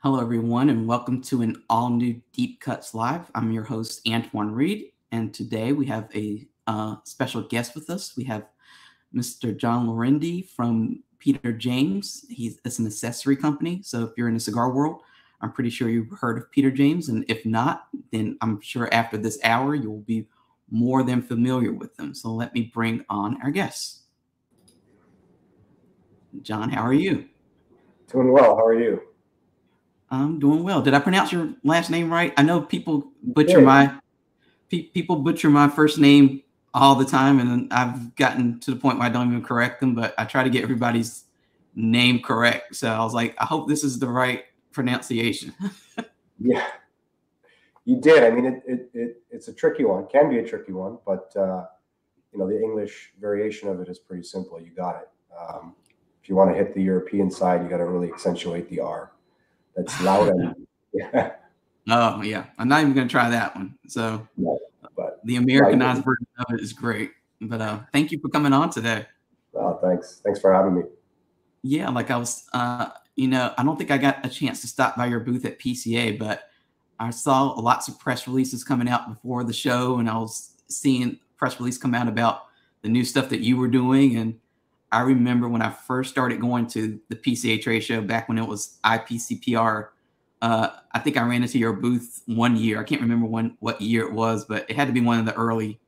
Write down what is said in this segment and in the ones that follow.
Hello, everyone, and welcome to an all-new Deep Cuts Live. I'm your host, Antoine Reid, and today we have a special guest with us. We have Mr. John Laurendi from Peter James. It's an accessory company, so if you're in the cigar world, I'm pretty sure you've heard of Peter James, and if not, then I'm sure after this hour, you'll be more than familiar with them. So let me bring on our guests. John, how are you? Doing well. How are you? I'm doing well. Did I pronounce your last name right? I know people You butcher did. my first name all the time, and I've gotten to the point where I don't even correct them, but I try to get everybody's name correct. So I was like, I hope this is the right pronunciation. Yeah, you did. I mean, it's a tricky one. Can be a tricky one, but the English variation of it is pretty simple. You got it. If you want to hit the European side, you got to really accentuate the R. That's Laurendi. Yeah, Oh yeah, I'm not even gonna try that one. So no, but the right. Americanized version of it is great. But thank you for coming on today. Thanks for having me. Yeah, like I was, I don't think I got a chance to stop by your booth at PCA, but I saw lots of press releases coming out before the show, and I was seeing press release come out about the new stuff that you were doing. And I remember when I first started going to the PCA trade show back when it was IPCPR. I think I ran into your booth one year. I can't remember what year it was, but it had to be one of the early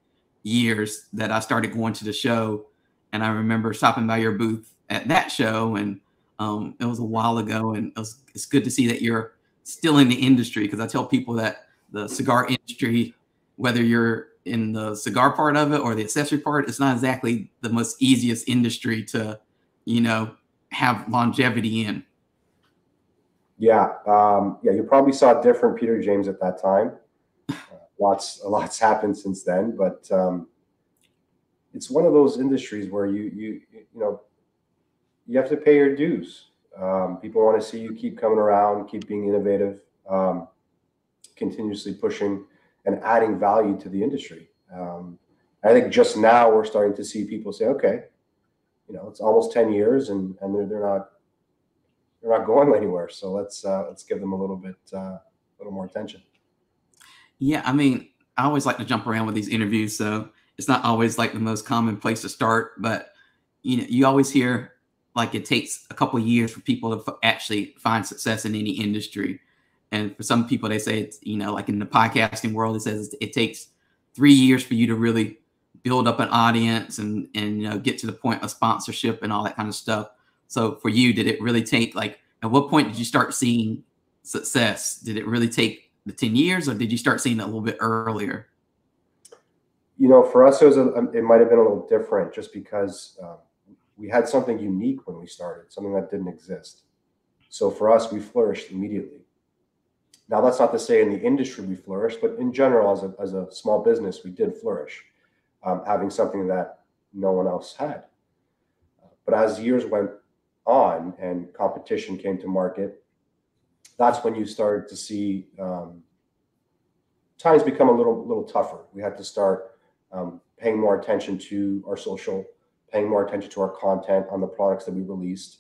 years that I started going to the show. And I remember stopping by your booth at that show, and it was a while ago. And it's good to see that you're still in the industry, because I tell people that the cigar industry, whether you're in the cigar part of it or the accessory part, it's not exactly the most easiest industry to, have longevity in. Yeah, yeah. You probably saw a different Peter James at that time. A lot's happened since then, but it's one of those industries where you have to pay your dues. People want to see you keep coming around, keep being innovative, continuously pushing and adding value to the industry. I think just now we're starting to see people say, okay, it's almost 10 years and they're not going anywhere. So let's give them a little more attention. Yeah, I mean, I always like to jump around with these interviews, so it's not always like the most common place to start. But you always hear like it takes a couple of years for people to actually find success in any industry. And for some people, they say it's like in the podcasting world, it says it takes 3 years for you to really build up an audience and get to the point of sponsorship and all that kind of stuff. So for you, did it really take, like, at what point did you start seeing success? Did it really take the 10 years, or did you start seeing it a little bit earlier? For us, it might have been a little different just because we had something unique when we started, something that didn't exist. So for us, we flourished immediately. Now, that's not to say in the industry we flourished, but in general, as a small business, we did flourish, having something that no one else had. But as years went on and competition came to market, that's when you started to see times become a little tougher. We had to start paying more attention to our social, paying more attention to our content on the products that we released,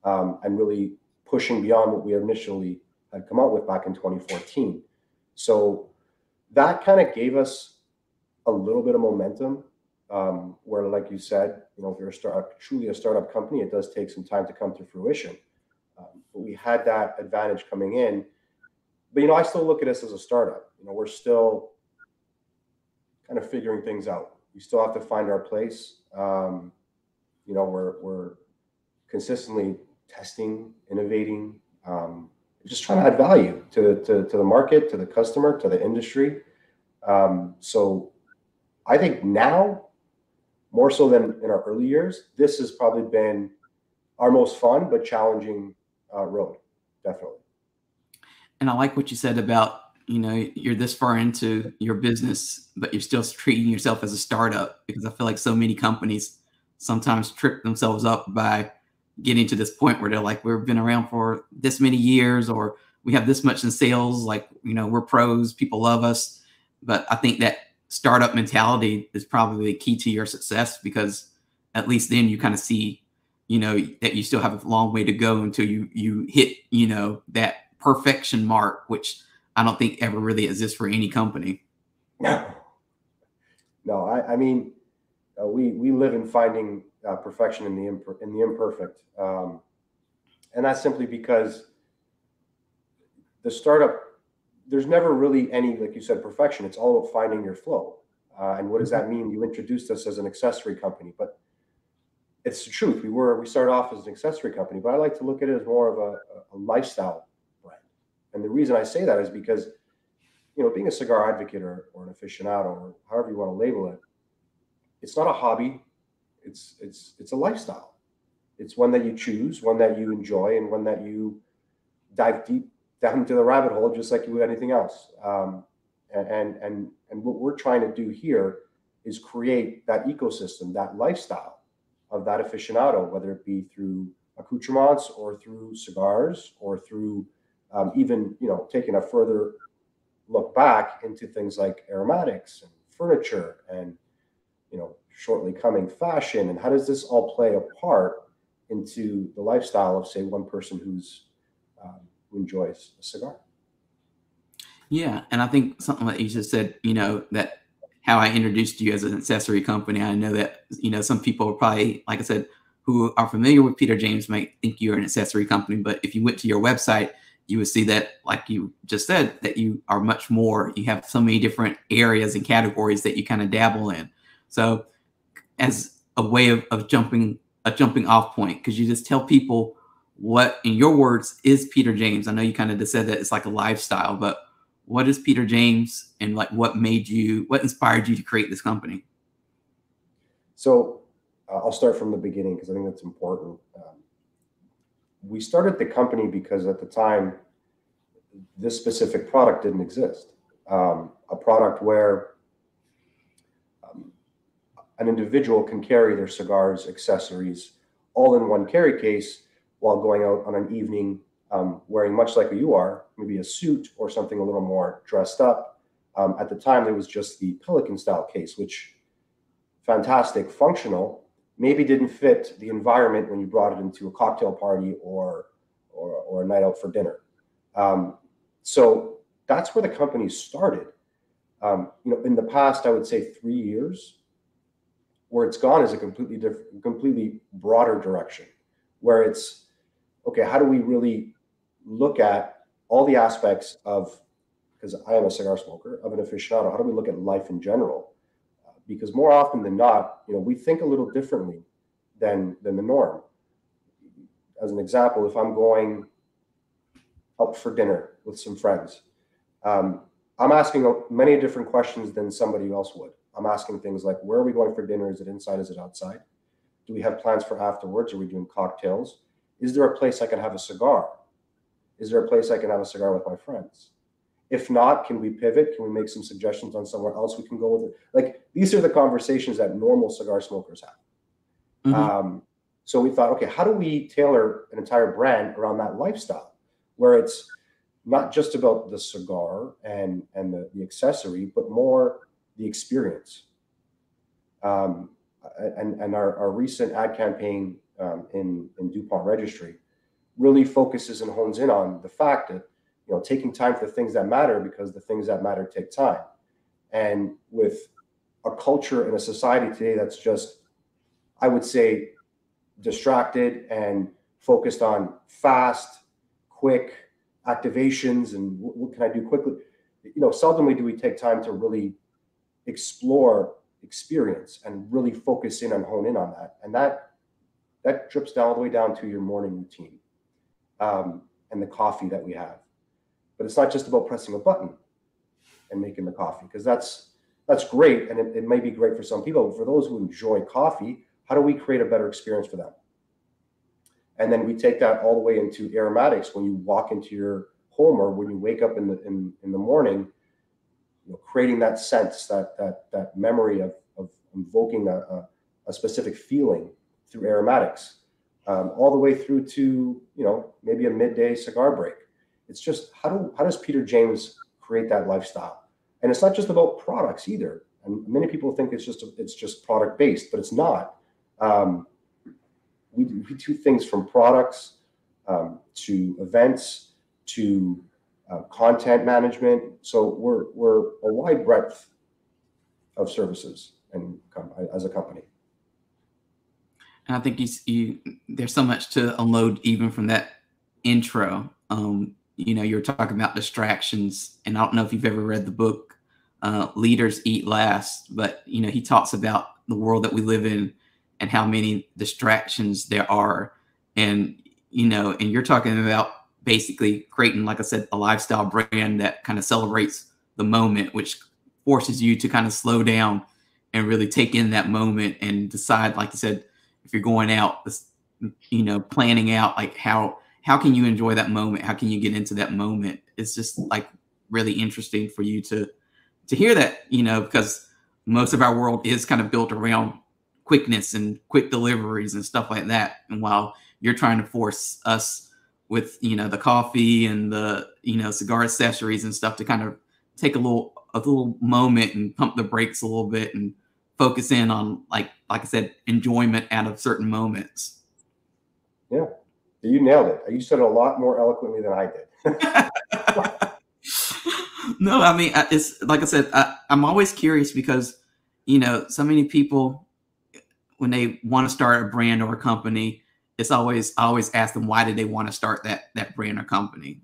and really pushing beyond what we initially had come out with back in 2014. So that kind of gave us a little bit of momentum. Where, like you said, if you're truly a startup company, it does take some time to come to fruition. But we had that advantage coming in. But I still look at us as a startup. We're still kind of figuring things out. We still have to find our place. We're consistently testing, innovating, just trying to add value to the market, to the customer, to the industry. So I think now, more so than in our early years, this has probably been our most fun but challenging road, definitely. And I like what you said about, you're this far into your business, but you're still treating yourself as a startup, because I feel like so many companies sometimes trip themselves up by getting to this point where they're like, we've been around for this many years, or we have this much in sales, like, we're pros, people love us. But I think that startup mentality is probably the key to your success, because at least then you kind of see, that you still have a long way to go until you hit, that perfection mark, which I don't think ever really exists for any company. No, no. I mean, we live in finding perfection in the imperfect, and that's simply because the startup, there's never really any, like you said, perfection. It's all about finding your flow. And what does that mean? You introduced us as an accessory company, but it's the truth. We started off as an accessory company, but I like to look at it as more of a lifestyle brand. And the reason I say that is because, being a cigar advocate or an aficionado, or however you want to label it, it's not a hobby. It's a lifestyle. It's one that you choose, one that you enjoy, and one that you dive deep down into the rabbit hole, just like you would anything else. And what we're trying to do here is create that ecosystem, that lifestyle of that aficionado, whether it be through accoutrements or through cigars or through even, taking a further look back into things like aromatics and furniture and, shortly coming fashion. And how does this all play a part into the lifestyle of, say, one person who enjoys a cigar? Yeah, and I think something that you just said, that how I introduced you as an accessory company. I know that, some people are probably, like I said, who are familiar with Peter James might think you're an accessory company, but if you went to your website, you would see that, like you just said, that you are much more. You have so many different areas and categories that you kind of dabble in. So as a way of jumping off point, could you just tell people what, in your words, is Peter James? I know you kind of just said that it's like a lifestyle, but what is Peter James, and like what inspired you to create this company? So I'll start from the beginning because I think that's important. We started the company because at the time, this specific product didn't exist. A product where an individual can carry their cigars, accessories, all in one carry case while going out on an evening, wearing much like you are, maybe a suit or something a little more dressed up. At the time, there was just the Pelican style case, which fantastic, functional, maybe didn't fit the environment when you brought it into a cocktail party or a night out for dinner. So that's where the company started. In the past, I would say 3 years, where it's gone is a completely broader direction, where it's, okay, how do we really look at all the aspects of, because I am a cigar smoker, of an aficionado, how do we look at life in general? Because more often than not, we think a little differently than the norm. As an example, if I'm going out for dinner with some friends, I'm asking many different questions than somebody else would. I'm asking things like, where are we going for dinner? Is it inside? Is it outside? Do we have plans for afterwards? Are we doing cocktails? Is there a place I can have a cigar? Is there a place I can have a cigar with my friends? If not, can we pivot? Can we make some suggestions on somewhere else we can go with it? Like, these are the conversations that normal cigar smokers have. Mm-hmm. So we thought, okay, how do we tailor an entire brand around that lifestyle, where it's not just about the cigar and the accessory, but more the experience. And our recent ad campaign in DuPont Registry really focuses and hones in on the fact that, taking time for the things that matter, because the things that matter take time. And with a culture and a society today that's just, I would say, distracted and focused on fast, quick activations and what can I do quickly, seldomly do we take time to really explore experience and really focus in and hone in on that. And that drips all the way down to your morning routine, and the coffee that we have. But it's not just about pressing a button and making the coffee, because that's great, and it may be great for some people. But for those who enjoy coffee, how do we create a better experience for them? And then we take that all the way into aromatics. When you walk into your home or when you wake up in the morning, creating that sense, that memory of invoking a specific feeling through aromatics, all the way through to maybe a midday cigar break. It's just how does Peter James create that lifestyle? And it's not just about products either. And many people think it's just product based, but it's not. We do things from products to events to content management. So we're a wide breadth of services and as a company. And I think there's so much to unload even from that intro. You know, you're talking about distractions, and I don't know if you've ever read the book Leaders Eat Last, but you know, he talks about the world that we live in and how many distractions there are. And you know, and you're talking about basically creating, like I said, a lifestyle brand that kind of celebrates the moment, which forces you to kind of slow down and really take in that moment and decide, like you said, if you're going out, you know, planning out like how can you enjoy that moment? How can you get into that moment? It's just like really interesting for you to hear that, you know, because most of our world is kind of built around quickness and quick deliveries and stuff like that. And while you're trying to force us with, you know, the coffee and the, you know, cigar accessories and stuff to kind of take a little moment and pump the brakes a little bit and focus in on, like I said, enjoyment out of certain moments. Yeah, you nailed it. You said it a lot more eloquently than I did. No, I mean, it's like I said, I'm always curious because, you know, so many people, when they want to start a brand or a company, I always ask them, why did they want to start that brand or company?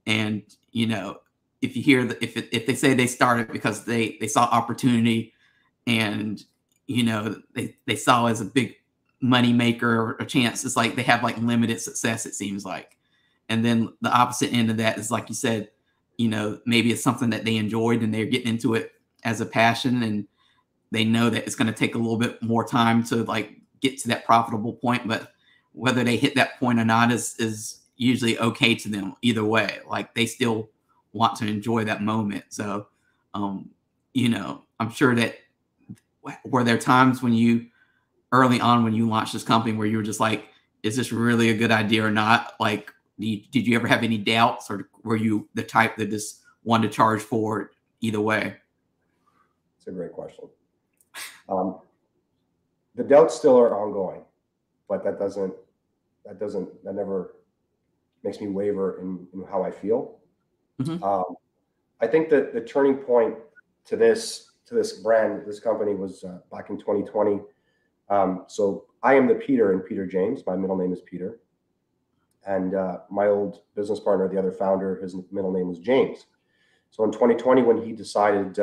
And, you know, if you hear if they say they started because they saw opportunity and, you know, they saw as a big money maker or a chance, it's like they have like limited success, it seems like. And then the opposite end of that is, like you said, you know, maybe it's something that they enjoyed and they're getting into it as a passion, and they know that it's going to take a little bit more time to like get to that profitable point, but whether they hit that point or not is usually okay to them either way. Like they still want to enjoy that moment. So, you know, I'm sure that were there times when you early on when you launched this company where you were just like, is this really a good idea or not? Like, did you ever have any doubts, or were you the type that just wanted to charge forward either way? It's a great question. The doubts still are ongoing, but that never makes me waver in how I feel. Mm-hmm. I think that the turning point to this brand, this company, was back in 2020. So I am the Peter in Peter James. My middle name is Peter. And my old business partner, the other founder, his middle name was James. So in 2020, when he decided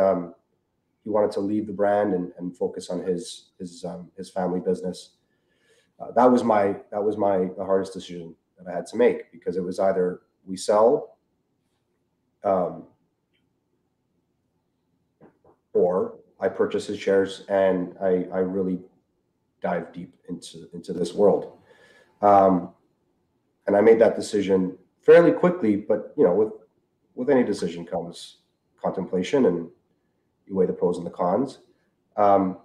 he wanted to leave the brand and focus on his family business, that was the hardest decision that I had to make, because it was either we sell or I purchase his shares and I really dive deep into this world. And I made that decision fairly quickly, but you know, with any decision comes contemplation, and you weigh the pros and the cons. But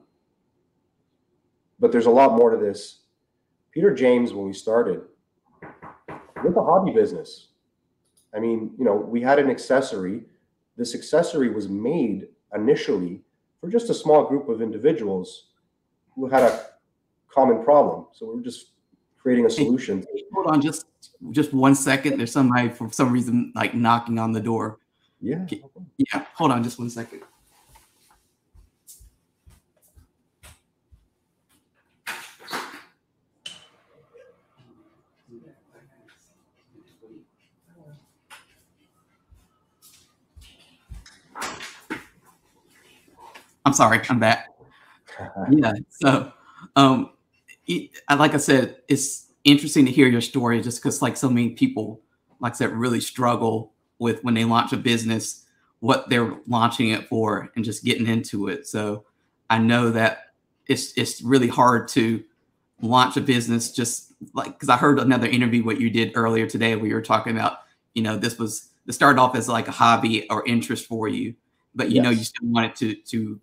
there's a lot more to this. Peter James, when we started, with a hobby business. I mean, you know, we had an accessory. This accessory was made initially for just a small group of individuals who had a common problem. So we were just creating a solution. Hey, hold on just 1 second. There's somebody for some reason like knocking on the door. Yeah. Yeah, hold on just 1 second. I'm sorry, I'm back. Yeah, so like I said, it's interesting to hear your story, just because like so many people, like I said, really struggle with when they launch a business, what they're launching it for and just getting into it. So I know that it's really hard to launch a business, just like, because I heard another interview what you did earlier today where you were talking about, you know, this started off as like a hobby or interest for you, but you know, you still wanted to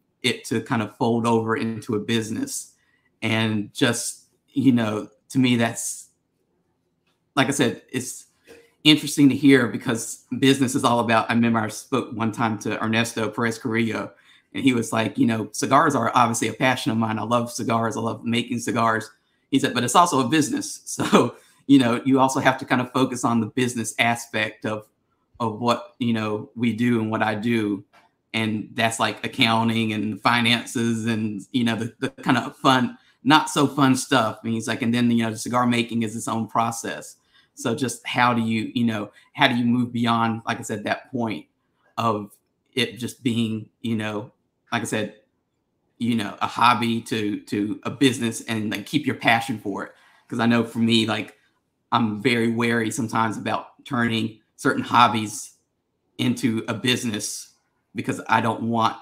kind of fold over into a business. And just, you know, to me, that's, like I said, it's interesting to hear, because business is all about, I remember I spoke one time to Ernesto Perez Carrillo, and he was like, you know, cigars are obviously a passion of mine. I love cigars. I love making cigars. He said, but it's also a business. So, you know, you also have to kind of focus on the business aspect of what, you know, we do and what I do. And that's like accounting and finances and, you know, the kind of fun, not so fun stuff. I mean, it's like, and then, you know, the cigar making is its own process. So just how do you, you know, how do you move beyond, like I said, that point of it just being, you know, like I said, you know, a hobby to a business, and like keep your passion for it. Because I know for me, like I'm very wary sometimes about turning certain hobbies into a business, because I don't want,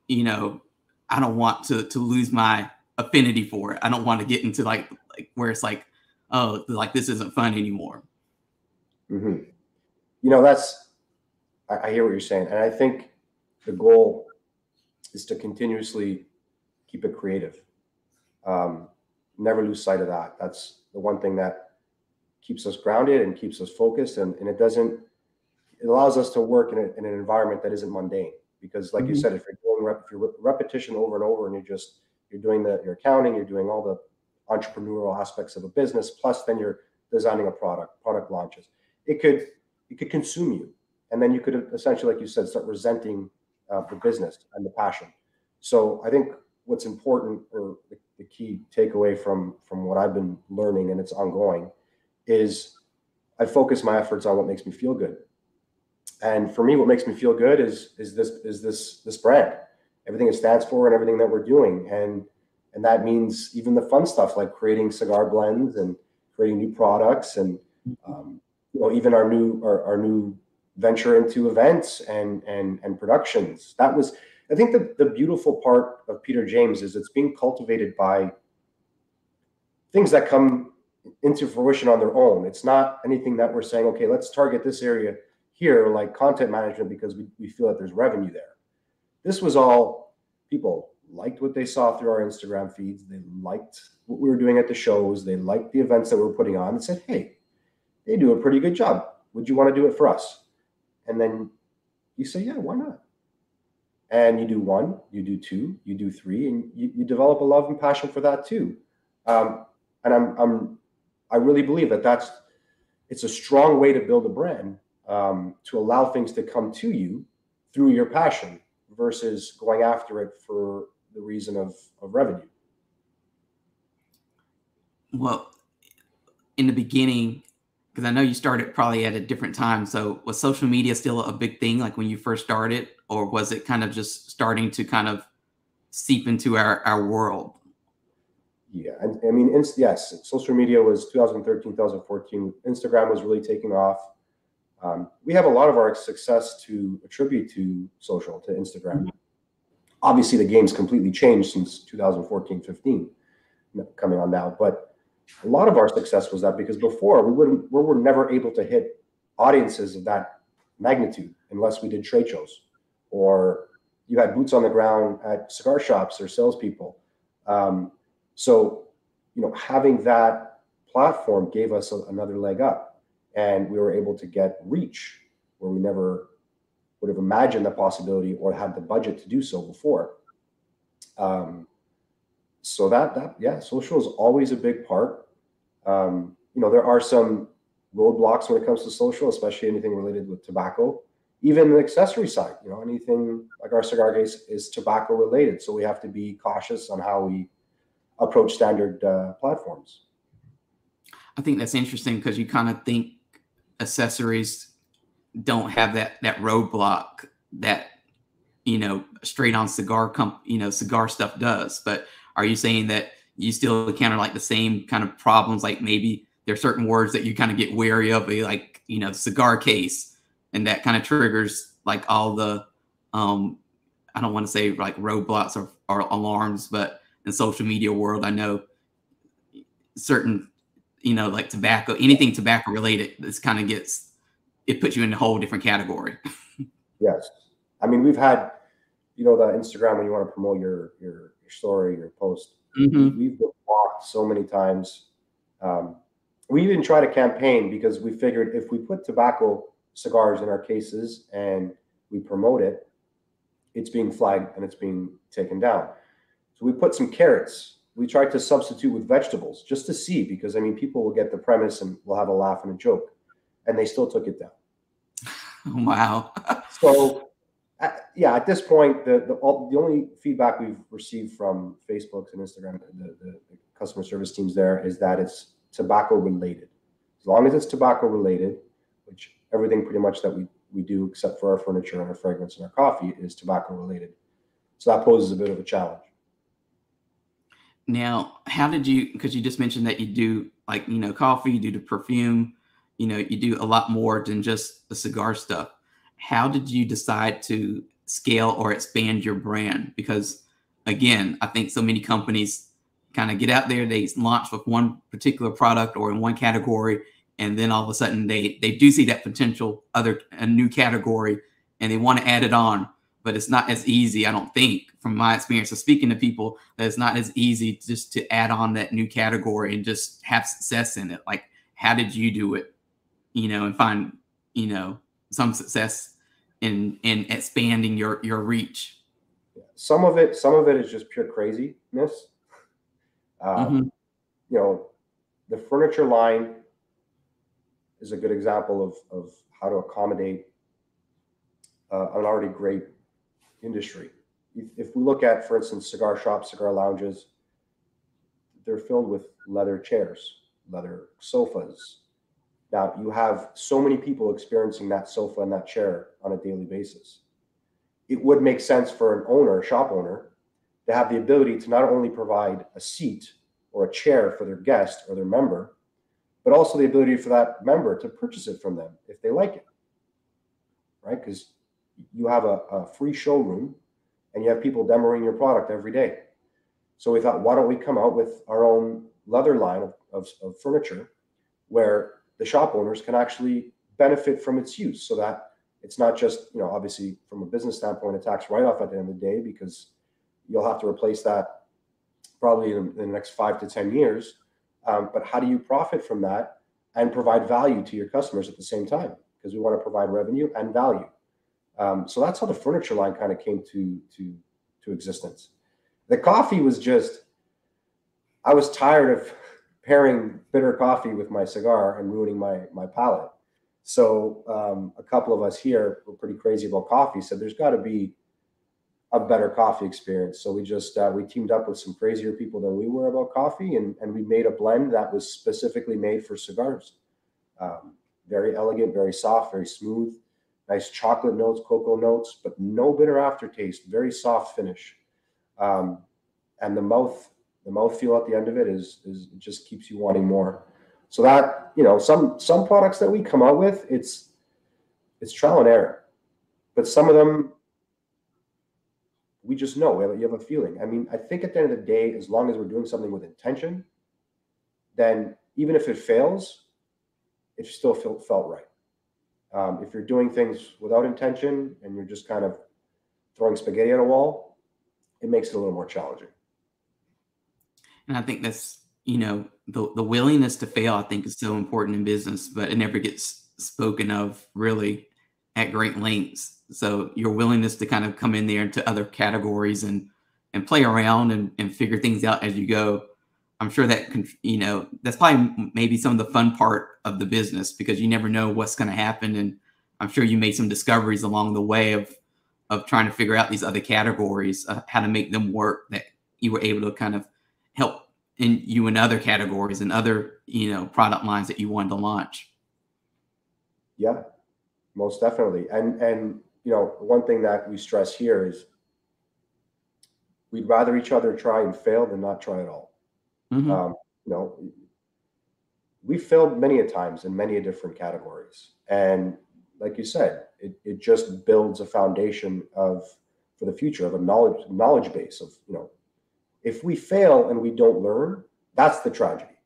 you know, I don't want to lose my affinity for it. I don't want to get into like where it's like, oh, like this isn't fun anymore. Mm-hmm. You know, I hear what you're saying. And I think the goal is to continuously keep it creative. Never lose sight of that. That's the one thing that keeps us grounded and keeps us focused. And it allows us to work in an environment that isn't mundane. Because like you said, if you're repetition over and over, and you're doing your accounting, you're doing all the entrepreneurial aspects of a business, plus then you're designing a product launches, it could consume you. And then you could essentially, like you said, start resenting the business and the passion. So I think what's important, or the key takeaway from what I've been learning, and it's ongoing, is I focus my efforts on what makes me feel good. And for me, what makes me feel good is this brand, everything it stands for, and everything that we're doing. And that means even the fun stuff like creating cigar blends and creating new products, and you know, even our new venture into events and productions. That was, I think, the beautiful part of Peter James is it's being cultivated by things that come into fruition on their own. It's not anything that we're saying, okay, let's target this area here, like content management, because we feel that there's revenue there. This was all, people liked what they saw through our Instagram feeds. They liked what we were doing at the shows. They liked the events that we were putting on, and said, hey, they do a pretty good job. Would you want to do it for us? And then you say, yeah, why not? And you do one, you do two, you do three, and you develop a love and passion for that too. And I really believe that it's a strong way to build a brand, to allow things to come to you through your passion versus going after it for the reason of revenue. Well, in the beginning, because I know you started probably at a different time. So was social media still a big thing, like when you first started, or was it kind of just starting to kind of seep into our world? Yeah, I mean, yes, social media was 2013, 2014. Instagram was really taking off. We have a lot of our success to attribute to social, to Instagram. Obviously, the game's completely changed since 2014, 15, coming on now. But a lot of our success was that because before we were never able to hit audiences of that magnitude unless we did trade shows, or you had boots on the ground at cigar shops or salespeople. So, you know, having that platform gave us another leg up, and we were able to get reach where we never would have imagined the possibility or had the budget to do so before. So yeah, social is always a big part. You know, there are some roadblocks when it comes to social, especially anything related with tobacco. Even the accessory side, you know, anything like our cigar case is tobacco related, so we have to be cautious on how we approach standard platforms. I think that's interesting because you kind of think accessories don't have that roadblock that, you know, straight on cigar cigar stuff does. But are you saying that you still encounter like the same kind of problems? Like maybe there are certain words that you kind of get wary of, like, you know, cigar case, and that kind of triggers like all the I don't want to say like roadblocks or alarms, but in social media world, I know certain, you know, like tobacco, anything tobacco related, this kind of it puts you in a whole different category. Yes. I mean, we've had, you know, the Instagram, when you want to promote your story, your post, we've been blocked so many times. We even tried a campaign because we figured if we put tobacco cigars in our cases and we promote it, it's being flagged and it's being taken down. So we put some carrots we tried to substitute with vegetables just to see, because I mean, people will get the premise and will have a laugh and a joke, and they still took it down. Wow. So, yeah, at this point, the only feedback we've received from Facebook's and Instagram, the customer service teams there, is that it's tobacco related. As long as it's tobacco related, which everything pretty much that we do, except for our furniture and our fragrance and our coffee, is tobacco related. So that poses a bit of a challenge. Now, how did you, because you just mentioned that you do, like, you know, coffee, you do the perfume, you know, you do a lot more than just the cigar stuff. How did you decide to scale or expand your brand? Because again, I think so many companies kind of get out there, they launch with one particular product or in one category, and then all of a sudden they do see that potential a new category, and they want to add it on. But it's not as easy, I don't think, from my experience of speaking to people, that it's not as easy just to add on that new category and just have success in it. Like, how did you do it, you know, and find, you know, some success in expanding your reach? Some of it is just pure craziness. Mm-hmm. You know, the furniture line is a good example of how to accommodate an already great industry. If we look at, for instance, cigar shops, cigar lounges, they're filled with leather chairs, leather sofas. Now, you have so many people experiencing that sofa and that chair on a daily basis. It would make sense for an owner, shop owner, to have the ability to not only provide a seat or a chair for their guest or their member, but also the ability for that member to purchase it from them if they like it, right? Because you have a free showroom and you have people demoing your product every day. So we thought, why don't we come out with our own leather line of furniture where the shop owners can actually benefit from its use, so that it's not just, you know, obviously from a business standpoint, a tax write-off at the end of the day, because you'll have to replace that probably in the next 5 to 10 years. But how do you profit from that and provide value to your customers at the same time? Because we want to provide revenue and value. So that's how the furniture line kind of came to existence. The coffee was just, I was tired of pairing bitter coffee with my cigar and ruining my palate. So a couple of us here were pretty crazy about coffee, said there's got to be a better coffee experience. So we just we teamed up with some crazier people than we were about coffee, and we made a blend that was specifically made for cigars. Very elegant, very soft, very smooth, nice chocolate notes, cocoa notes, but no bitter aftertaste, very soft finish. And the mouthfeel at the end of it is it just keeps you wanting more. So that, you know, some products that we come out with, it's trial and error, but some of them we just know, you have a feeling. I mean, I think at the end of the day, as long as we're doing something with intention, then even if it fails, it still felt right. If you're doing things without intention and you're just kind of throwing spaghetti at a wall, it makes it a little more challenging. And I think that's, you know, the willingness to fail, I think, is so important in business, but it never gets spoken of really at great lengths. So your willingness to kind of come in there into other categories and play around and figure things out as you go. I'm sure that, you know, that's probably maybe some of the fun part of the business, because you never know what's going to happen. And I'm sure you made some discoveries along the way of trying to figure out these other categories, how to make them work, that you were able to kind of help in other categories and other, you know, product lines that you wanted to launch. Yeah, most definitely. And you know, one thing that we stress here is we'd rather each other try and fail than not try at all. Mm-hmm. You know, we failed many a times in many different categories, and like you said, it just builds a foundation for the future of a knowledge base of, you know, if we fail and we don't learn, that's the tragedy.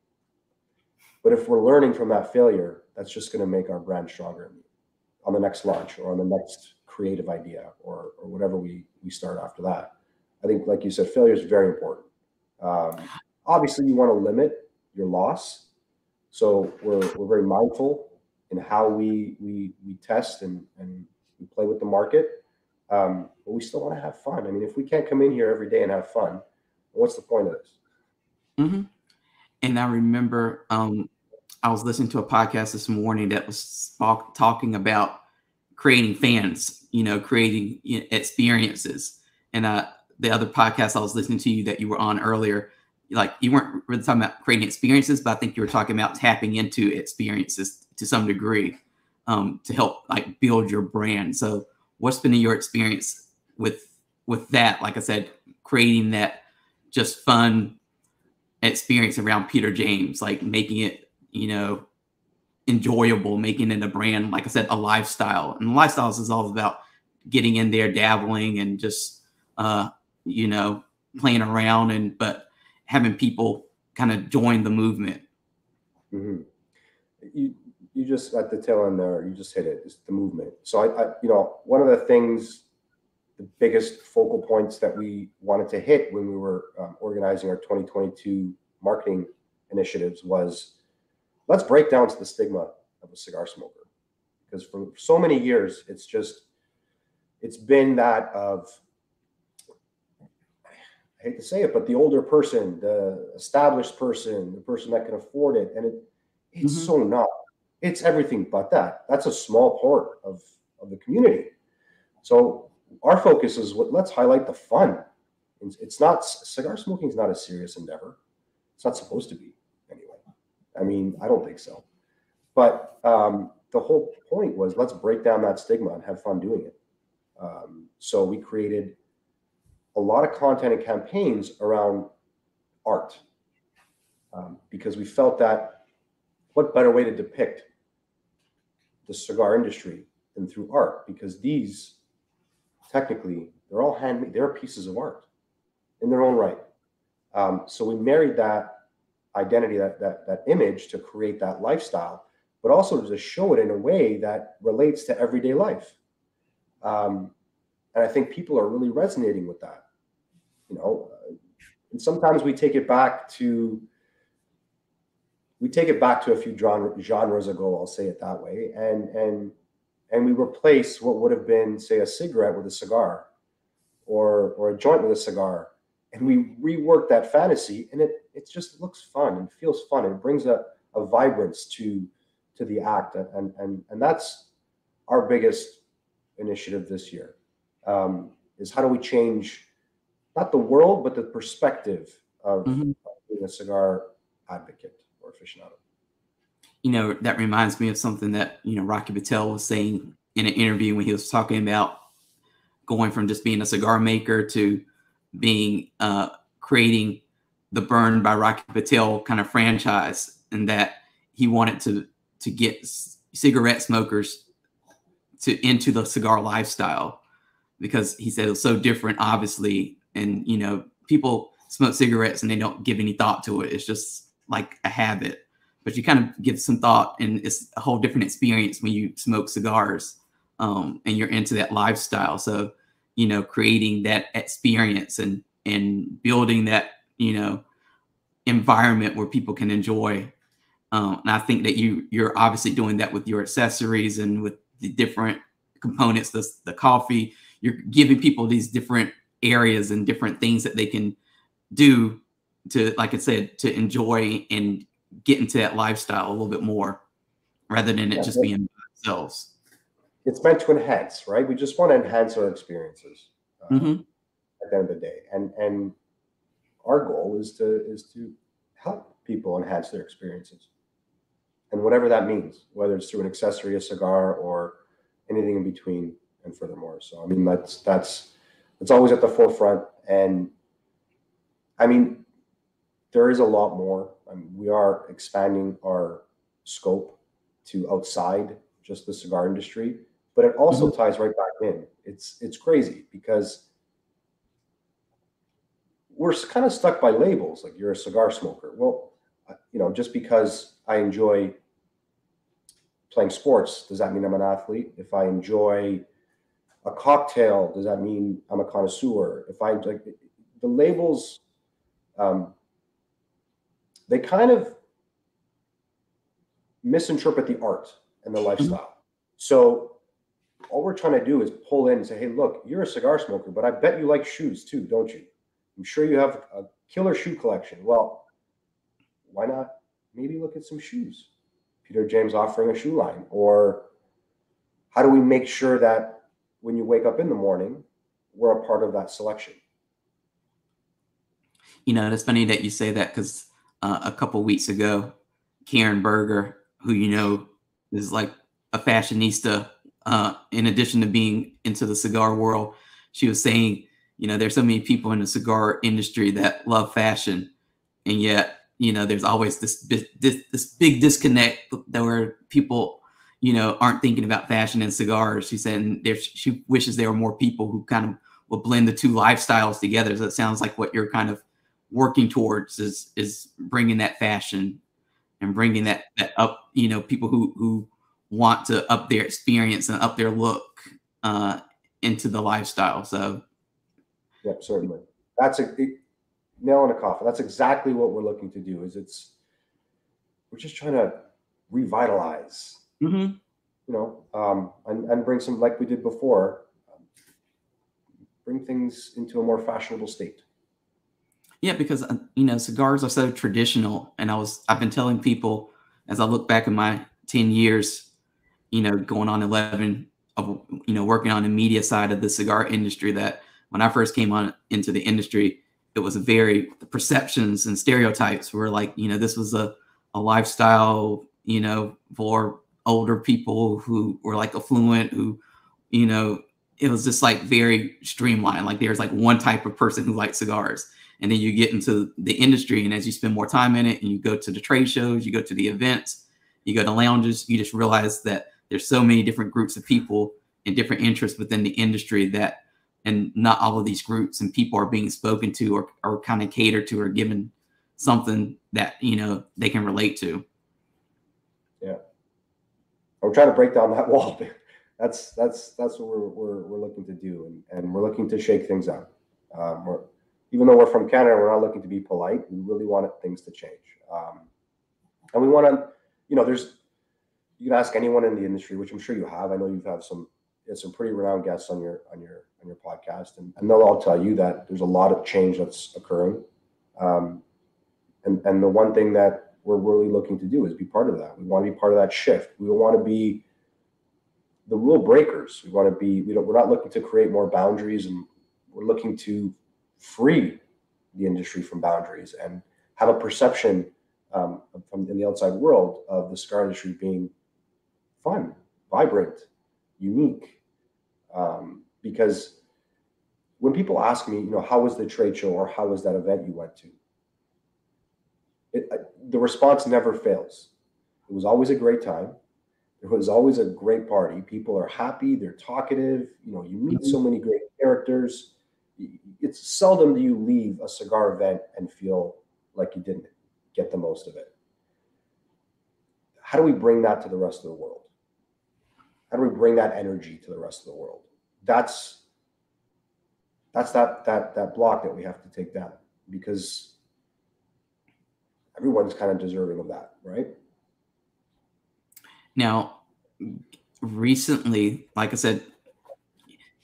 But if we're learning from that failure, that's just going to make our brand stronger on the next launch or on the next creative idea or whatever we start after that. I think, like you said, failure is very important. Obviously, you want to limit your loss. So we're very mindful in how we test and we play with the market. But we still want to have fun. I mean, if we can't come in here every day and have fun, what's the point of this? Hmm. And I remember I was listening to a podcast this morning that was talking about creating fans, creating experiences. And the other podcast I was listening to you that you were on earlier, like you weren't really talking about creating experiences, but I think you were talking about tapping into experiences to some degree to help like build your brand. So what's been your experience with that? Like I said, creating that just fun experience around Peter James, like making it, enjoyable, making it a brand, like I said, a lifestyle. And lifestyles is all about getting in there, dabbling, and just you know, playing around, but having people kind of join the movement. Mm-hmm. You just at the tail end there, you just hit it. It's the movement. So one of the things, the biggest focal points that we wanted to hit when we were organizing our 2022 marketing initiatives was, let's break down to the stigma of a cigar smoker. Because for so many years, it's been that of, I hate to say it, but the older person, the established person, the person that can afford it. And it's Mm-hmm. so not. It's everything but that. That's a small part of the community. So our focus is let's highlight the fun. It's not, cigar smoking is not a serious endeavor. It's not supposed to be anyway. I mean, I don't think so. But the whole point was, let's break down that stigma and have fun doing it. So we created a lot of content and campaigns around art, because we felt that what better way to depict the cigar industry than through art? Because these, technically, they're all handmade. They're pieces of art in their own right. So we married that identity, that image, to create that lifestyle, but also to show it in a way that relates to everyday life. And I think people are really resonating with that. And sometimes we take it back to a few genres ago. I'll say it that way, and we replace what would have been, say, a cigarette with a cigar, or a joint with a cigar, and we rework that fantasy, and it just looks fun and feels fun, and it brings a vibrance to the act, and that's our biggest initiative this year, is how do we change not the world, but the perspective of Mm-hmm. being a cigar advocate or aficionado. That reminds me of something that, Rocky Patel was saying in an interview when he was talking about going from just being a cigar maker to being creating the Burn by Rocky Patel kind of franchise, and that he wanted to get cigarette smokers into the cigar lifestyle, because he said it was so different, obviously, and people smoke cigarettes and they don't give any thought to it. It's just like a habit, but you kind of give some thought, and it's a whole different experience when you smoke cigars, and you're into that lifestyle. So creating that experience and building that environment where people can enjoy. And I think that you're obviously doing that with your accessories and with the different components, the coffee. You're giving people these different areas and different things that they can do to, like I said, to enjoy and get into that lifestyle a little bit more, rather than it just being themselves. It's meant to enhance, right? We just want to enhance our experiences Mm-hmm. at the end of the day, and our goal is to help people enhance their experiences, and whatever that means, whether it's through an accessory, a cigar, or anything in between and furthermore. So I mean, that's always at the forefront, and I mean, there is a lot more. I mean, we are expanding our scope to outside just the cigar industry, but it also Mm-hmm. ties right back in. It's crazy because we're kind of stuck by labels. Like, you're a cigar smoker. Well, just because I enjoy playing sports, does that mean I'm an athlete? If I enjoy a cocktail, does that mean I'm a connoisseur? If I like the labels, they kind of misinterpret the art and the lifestyle. So all we're trying to do is pull in and say, hey, look, you're a cigar smoker, but I bet you like shoes too, don't you? I'm sure you have a killer shoe collection. Well, why not maybe look at some shoes? Peter James offering a shoe line. Or how do we make sure that when you wake up in the morning, we're a part of that selection? You know, it's funny that you say that, because a couple weeks ago, Karen Berger, who you know is like a fashionista, in addition to being into the cigar world, she was saying, you know, there's so many people in the cigar industry that love fashion, and yet, you know, there's always this big disconnect where people, you know, aren't thinking about fashion and cigars. She said, and she wishes there were more people who kind of will blend the two lifestyles together. So it sounds like what you're kind of working towards is bringing that fashion and bringing that up, you know, people who want to up their experience and up their look into the lifestyle. So yeah, certainly. That's a nail in the coffin. That's exactly what we're looking to do. We're just trying to revitalize, mm-hmm. you know, and bring some, like we did before, bring things into a more fashionable state. Yeah, because you know, cigars are so traditional, and I've been telling people, as I look back in my 10 years, you know, going on 11 of, you know, working on the media side of the cigar industry, that when I first came on into the industry, it was the perceptions and stereotypes were like, you know, this was a lifestyle, you know, for older people who were like affluent, who, you know, it was just like very streamlined. Like there's like one type of person who likes cigars. And then you get into the industry, and as you spend more time in it and you go to the trade shows, you go to the events, you go to lounges, you just realize that there's so many different groups of people and different interests within the industry, that, and not all of these groups and people are being spoken to or kind of catered to or given something that, you know, they can relate to. Yeah. We're trying to break down that wall. That's what we're looking to do. And we're looking to shake things up. Even though we're from Canada, we're not looking to be polite. We really want things to change. And we want to, you know, you can ask anyone in the industry, which I'm sure you have. I know you have some pretty renowned guests on your podcast, and they'll all tell you that there's a lot of change that's occurring. And the one thing that we're really looking to do is be part of that. We want to be part of that shift. We want to be the rule breakers. We want to be, we're not looking to create more boundaries, and we're looking to free the industry from boundaries and have a perception from in the outside world of the cigar industry being fun, vibrant, unique. Because when people ask me, you know, how was the trade show or how was that event you went to? The response never fails. It was always a great time. There was always a great party. People are happy. They're talkative. You know, you meet so many great characters. It's seldom do you leave a cigar event and feel like you didn't get the most of it. How do we bring that to the rest of the world? How do we bring that energy to the rest of the world? That's that block that we have to take down, because everyone's kind of deserving of that, right? Now, recently, like I said,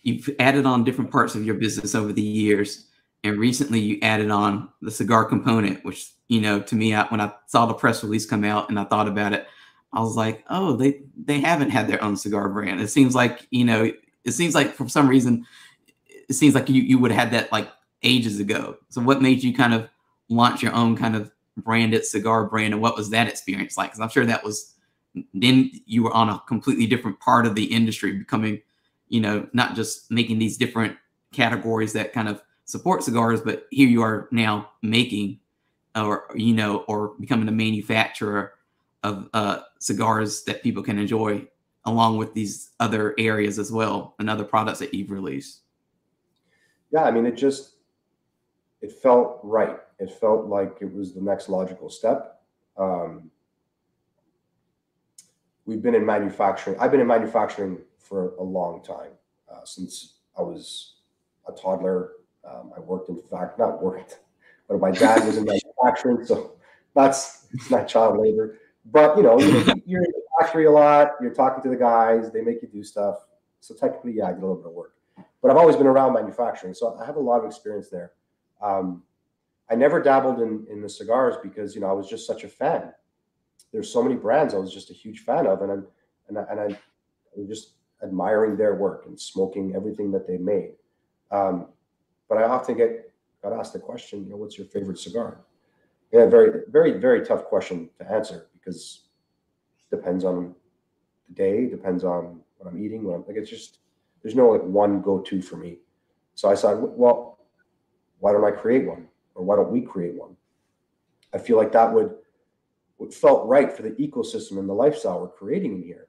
you've added on different parts of your business over the years, and recently you added on the cigar component, which, you know, to me, when I saw the press release come out and I thought about it, I was like, oh, they haven't had their own cigar brand. It seems like, you know, for some reason, it seems like you would have had that like ages ago. So what made you kind of launch your own kind of branded cigar brand, and what was that experience like? Because I'm sure that was, then you were on a completely different part of the industry, becoming, you know, not just making these different categories that kind of support cigars, but here you are now making, or, you know, or becoming a manufacturer of cigars that people can enjoy, along with these other areas as well, and other products that you've released. Yeah, I mean, it felt right. It felt like it was the next logical step. We've been in manufacturing. I've been in manufacturing for a long time, since I was a toddler. I worked, not worked, but my dad was in manufacturing, so it's not child labor. But you know, you're in the factory a lot. You're talking to the guys. They make you do stuff. So technically, yeah, I did a little bit of work. But I've always been around manufacturing, so I have a lot of experience there. I never dabbled in the cigars because, I was just such a fan. There's so many brands I was just a huge fan of, and I was just admiring their work and smoking everything that they made. But I often got asked the question, what's your favorite cigar? Yeah, very, very, very tough question to answer because it depends on the day, depends on what I'm eating. It's just, there's no like one go-to for me. So I said, well, why don't I create one, or why don't we create one? I feel like that would felt right for the ecosystem and the lifestyle we're creating in here.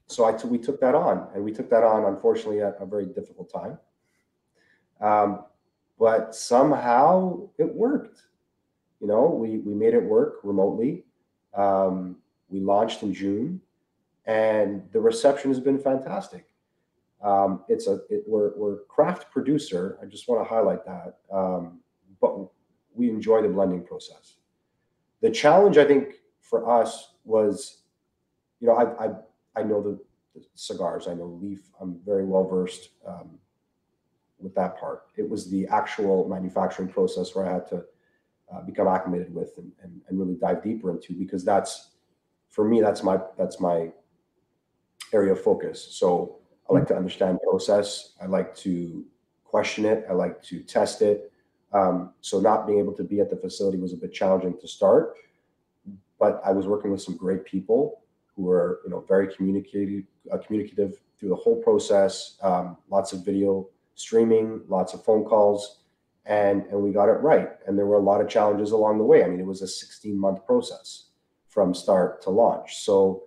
So we took that on, and we took that on, unfortunately, at a very difficult time. But somehow it worked. We made it work remotely. We launched in June, and the reception has been fantastic. We're craft producer. I just want to highlight that. But we enjoy the blending process. The challenge, I think, for us was, I know the cigars. I know leaf. I'm very well versed with that part. It was the actual manufacturing process where I had to become acclimated with and really dive deeper into, because for me, that's my area of focus. So I like to understand process. I like to question it. I like to test it. So not being able to be at the facility was a bit challenging to start, but I was working with some great people who were, very communicative through the whole process. Lots of video streaming, lots of phone calls, and we got it right. And there were a lot of challenges along the way. I mean, it was a 16-month process from start to launch. So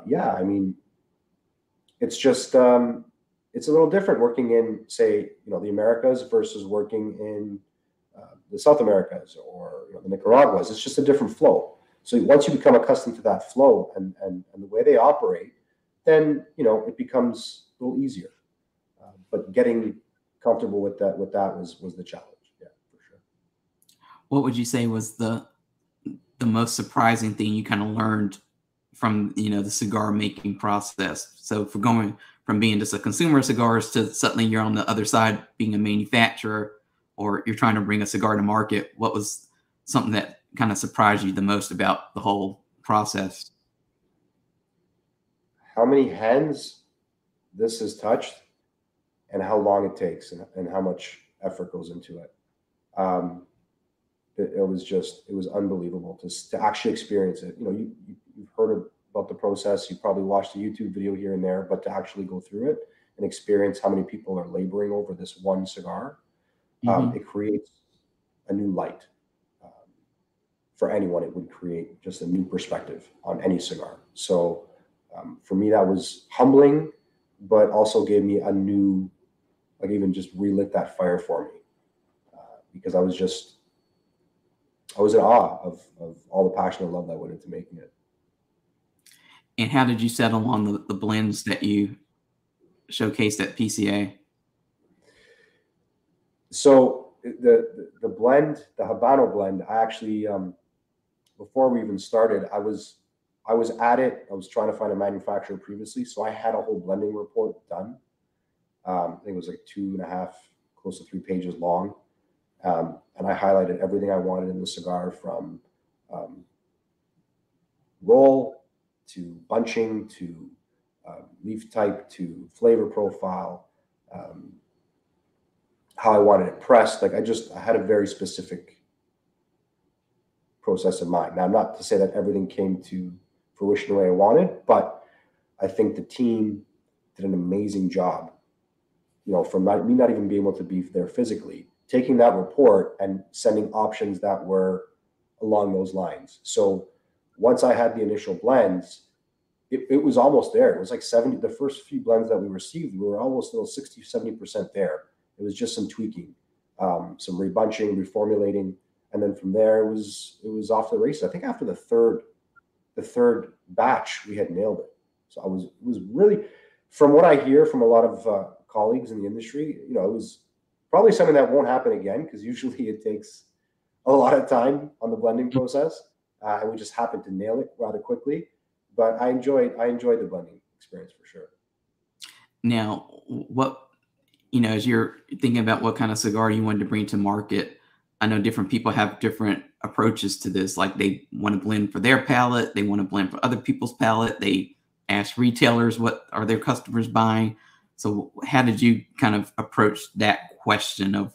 yeah, I mean, it's just it's a little different working in, say, the Americas versus working in the South Americas or the Nicaraguas. It's just a different flow. So once you become accustomed to that flow and the way they operate, then it becomes a little easier. But getting comfortable with that was the challenge. Yeah, for sure. What would you say was the most surprising thing you kind of learned from the cigar making process? So for going from being just a consumer of cigars to suddenly you're on the other side being a manufacturer, or you're trying to bring a cigar to market, what was something that kind of surprised you the most about the whole process? How many hands this has touched, and how long it takes, and how much effort goes into it. It was unbelievable to actually experience it. You've heard about the process. You probably watched a YouTube video here and there, but to actually go through it and experience how many people are laboring over this one cigar, it creates a new light. For anyone, it would create just a new perspective on any cigar. So for me, that was humbling, but also gave me a new, even just relit that fire for me, because I was in awe of all the passion and love that went into making it. And how did you settle on the blends that you showcased at PCA? So the blend, the Habano blend, I actually, before we even started, I was at it. I was trying to find a manufacturer previously, so I had a whole blending report done. I think it was like 2.5, close to 3 pages long. And I highlighted everything I wanted in the cigar, from roll to bunching to leaf type to flavor profile, how I wanted it pressed. I had a very specific process in mind. Now, not to say that everything came to fruition the way I wanted, but I think the team did an amazing job. From me not even being able to be there physically, taking that report and sending options that were along those lines. So once I had the initial blends, it was almost there. It was like 70. The first few blends that we received, we were almost 60, 70% there. It was just some tweaking, some rebunching, reformulating, and then from there it was off the races. I think after the third batch, we had nailed it. So it was really, from what I hear from a lot of colleagues in the industry, it was probably something that won't happen again, because usually it takes a lot of time on the blending process, and we just happened to nail it rather quickly. But I enjoyed the blending experience for sure. Now, what you know, as you're thinking about what kind of cigar you wanted to bring to market, I know different people have different approaches to this. Like they want to blend for their palate, they want to blend for other people's palate. They ask retailers what are their customers buying. So how did you kind of approach that question of,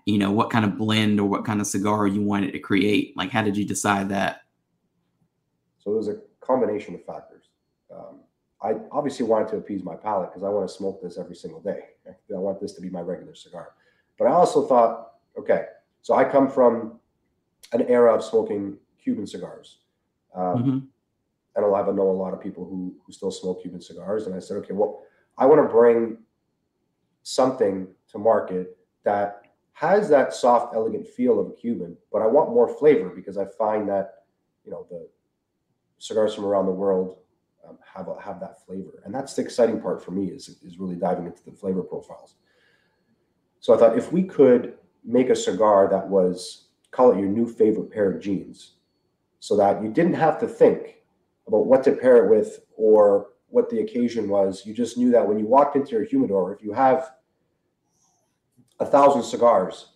you know, what kind of blend or what kind of cigar you wanted to create? Like, how did you decide that? So it was a combination of factors. I obviously wanted to appease my palate because I want to smoke this every single day. I want this to be my regular cigar. But I also thought, okay, so I come from an era of smoking Cuban cigars. Mm-hmm. And I know a lot of people who still smoke Cuban cigars. And I said, okay, well, I want to bring something to market that has that soft, elegant feel of a Cuban, but I want more flavor because I find that, you know, the cigars from around the world have that flavor. And that's the exciting part for me is really diving into the flavor profiles. So I thought if we could make a cigar that was, call it your new favorite pair of jeans, so that you didn't have to think about what to pair it with or what the occasion was. You just knew that when you walked into your humidor, if you have 1,000 cigars,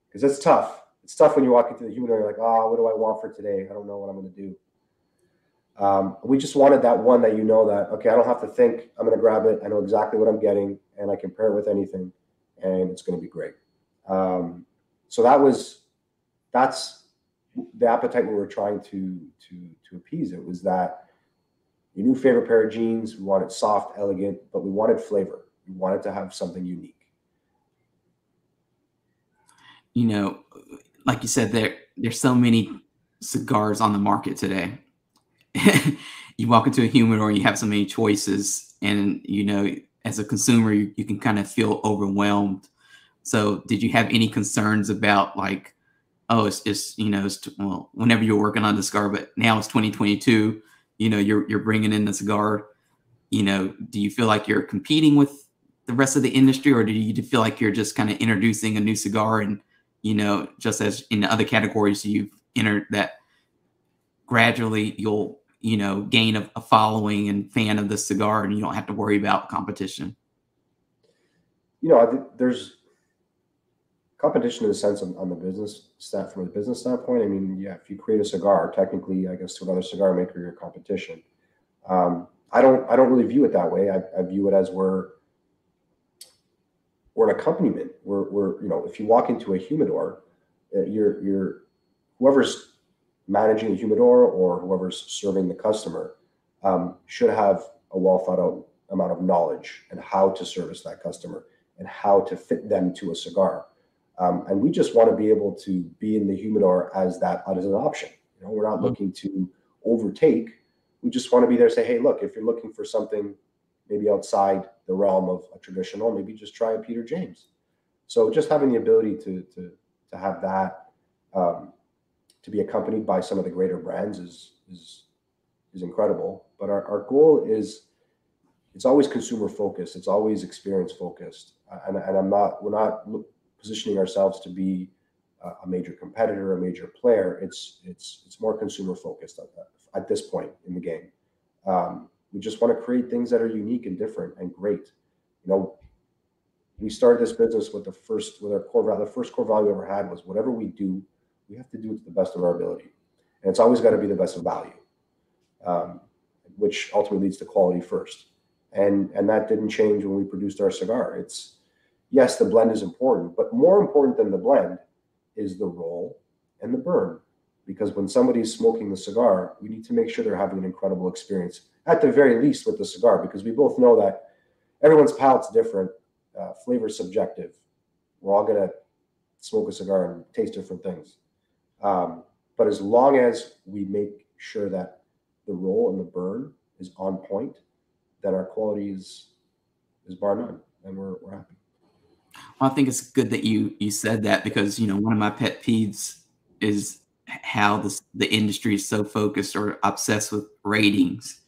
because it's tough. It's tough when you walk into the humidor, you're like, oh, what do I want for today? I don't know what I'm going to do. We just wanted that one that you know that, okay, I don't have to think. I'm going to grab it. I know exactly what I'm getting, and I can pair it with anything, and it's going to be great. So that's the appetite we were trying to appease. It was that your new favorite pair of jeans. We wanted soft, elegant, but we wanted flavor. We wanted to have something unique. You know, like you said, there's so many cigars on the market today. You walk into a humidor and you have so many choices, and you know, as a consumer, you can kind of feel overwhelmed. So, did you have any concerns about like, oh, it's you know, well, whenever you're working on the cigar, but now it's 2022. You know, you're bringing in the cigar. You know, do you feel like you're competing with the rest of the industry, or do you feel like you're just kind of introducing a new cigar and, you know, just as in the other categories you've entered that gradually you'll, you know, gain a following and fan of the cigar and you don't have to worry about competition? You know, I think there's competition in a sense on the business stat from a business standpoint. I mean, yeah, if you create a cigar, technically, I guess to another cigar maker, your competition. I don't really view it that way. I view it as we're an accompaniment. We're you know, if you walk into a humidor, you're whoever's managing the humidor or whoever's serving the customer should have a well thought out amount of knowledge and how to service that customer and how to fit them to a cigar. And we just want to be able to be in the humidor as an option. You know, we're not looking to overtake. We just want to be there. Say, hey, look, if you're looking for something maybe outside the realm of a traditional, maybe just try a Peter James. So just having the ability to have that to be accompanied by some of the greater brands is incredible. But our goal is it's always consumer focused. It's always experience focused. And we're not positioning ourselves to be a major competitor, a major player. It's more consumer focused at this point in the game. We just want to create things that are unique and different and great. You know, we started this business with our core value. The first core value we ever had was whatever we do, we have to do it to the best of our ability, and it's always got to be the best of value, which ultimately leads to quality first. And that didn't change when we produced our cigar. It's yes, the blend is important, but more important than the blend is the roll and the burn. Because when somebody's smoking the cigar, we need to make sure they're having an incredible experience, at the very least with the cigar, because we both know that everyone's palate's different, flavor is subjective. We're all going to smoke a cigar and taste different things. But as long as we make sure that the roll and the burn is on point, then our quality is bar none, and we're happy. Well, I think it's good that you said that because, you know, one of my pet peeves is how the industry is so focused or obsessed with ratings,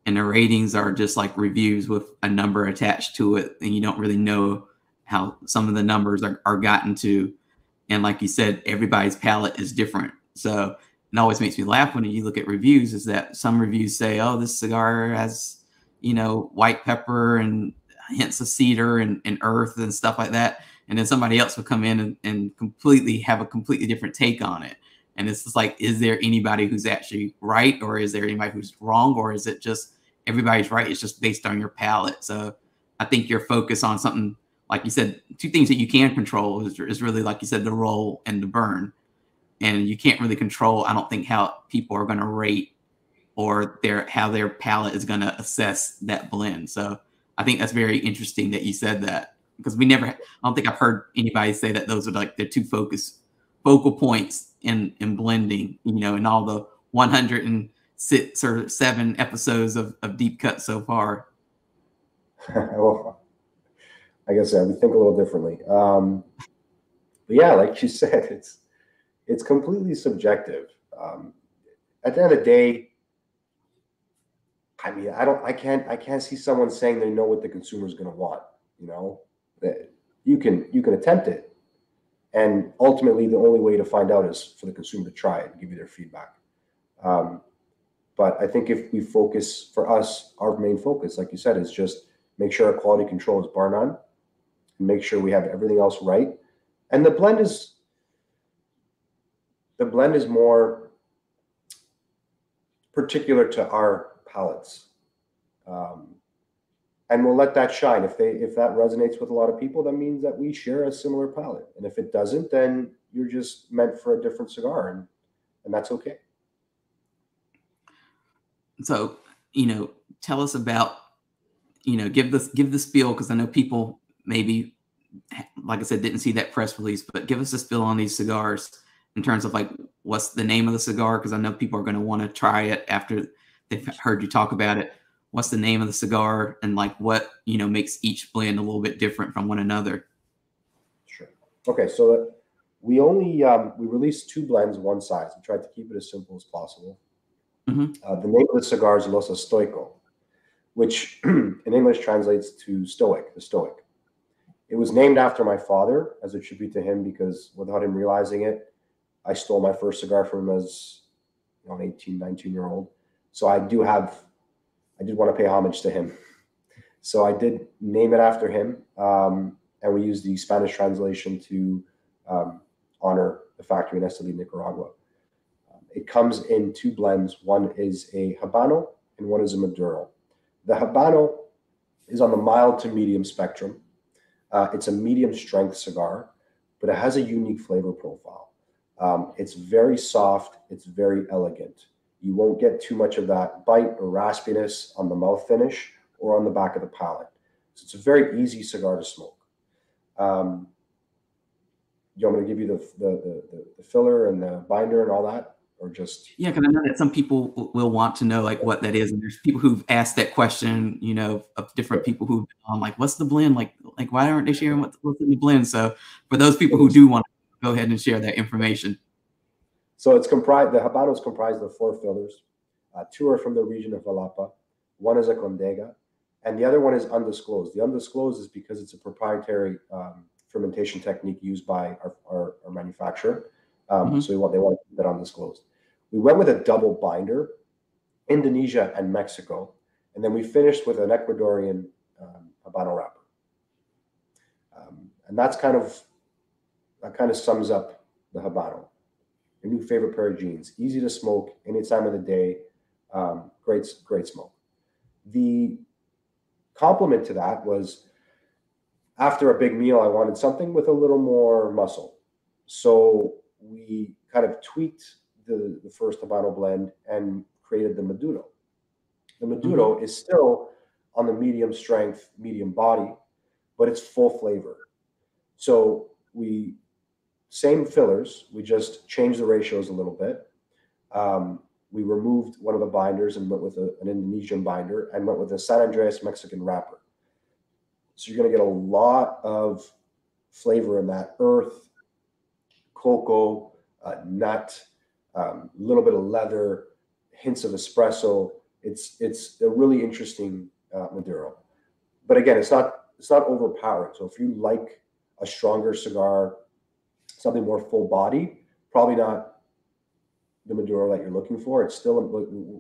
and the ratings are just like reviews with a number attached to it, and you don't really know how some of the numbers are gotten to. And like you said, everybody's palate is different. So it always makes me laugh when you look at reviews is that some reviews say, oh, this cigar has, you know, white pepper and hints of cedar and earth and stuff like that. And then somebody else would come in and completely have a completely different take on it. And it's just like, is there anybody who's actually right, or is there anybody who's wrong, or is it just everybody's right? It's just based on your palate. So I think your focus on something, like you said, two things that you can control is really, like you said, the roll and the burn. And you can't really control, I don't think, how people are going to rate or how their palate is going to assess that blend. So I think that's very interesting that you said that, because I don't think I've heard anybody say that those are like their two focal points in blending, in all the 106 or 7 episodes of Deep Cut so far. Well, I guess we think a little differently. But yeah, like you said, it's completely subjective. At the end of the day, I mean, I can't see someone saying they know what the consumer is going to want. That you can attempt it, and ultimately the only way to find out is for the consumer to try it and give you their feedback. But I think if we focus, for us, our main focus, like you said, is just make sure our quality control is bar none, and make sure we have everything else right. And the blend is more particular to our palates. And we'll let that shine. If that resonates with a lot of people, that means that we share a similar palate. And if it doesn't, then you're just meant for a different cigar, and that's okay. So, tell us about, give the spiel, because I know people maybe, like I said, didn't see that press release, but give us a spiel on these cigars in terms of like, what's the name of the cigar? Because I know people are going to want to try it after they've heard you talk about it. What's the name of the cigar, and like what, makes each blend a little bit different from one another? Sure. Okay. So we only, we released 2 blends, one size. We tried to keep it as simple as possible. Mm-hmm. The name of the cigar is Los Estoico, which in English translates to stoic, the stoic. It was named after my father as a tribute to him, because without him realizing it, I stole my first cigar from him as an 18, 19-year-old. So I did want to pay homage to him. So I did name it after him. And we used the Spanish translation to honor the factory in Esteli, Nicaragua. It comes in 2 blends. One is a Habano and one is a Maduro. The Habano is on the mild to medium spectrum. It's a medium strength cigar, but it has a unique flavor profile. It's very soft. It's very elegant. You won't get too much of that bite or raspiness on the mouth finish or on the back of the palate. So it's a very easy cigar to smoke. You want me to give you the filler and the binder and all that? Or just... Yeah, because I know that some people will want to know like what that is, and there's people who've asked that question, of different people who've been on, like, what's the blend? Like why aren't they sharing what's in the blend? So for those people who do want to go ahead and share that information. So the Habano is comprised of 4 fillers. 2 are from the region of Jalapa. One is a Condega, and the other one is undisclosed. The undisclosed is because it's a proprietary fermentation technique used by our manufacturer. Mm-hmm. So they want to keep that undisclosed. We went with a double binder, Indonesia and Mexico, and then we finished with an Ecuadorian Habano wrapper. And that kind of sums up the Habano. Your new favorite pair of jeans, easy to smoke any time of the day, great smoke. The complement to that was, after a big meal, I wanted something with a little more muscle. So we kind of tweaked the first Habano blend and created the Medudo. The Medudo mm-hmm. is still on the medium strength, medium body, but it's full flavor. So same fillers, we just changed the ratios a little bit. We removed one of the binders and went with an Indonesian binder and went with a San Andreas Mexican wrapper. So you're going to get a lot of flavor in that: earth, cocoa, nut, a little bit of leather, hints of espresso. It's a really interesting Maduro. But again, it's not overpowering. So if you like a stronger cigar, something more full body, probably not the Maduro that you're looking for. It's still,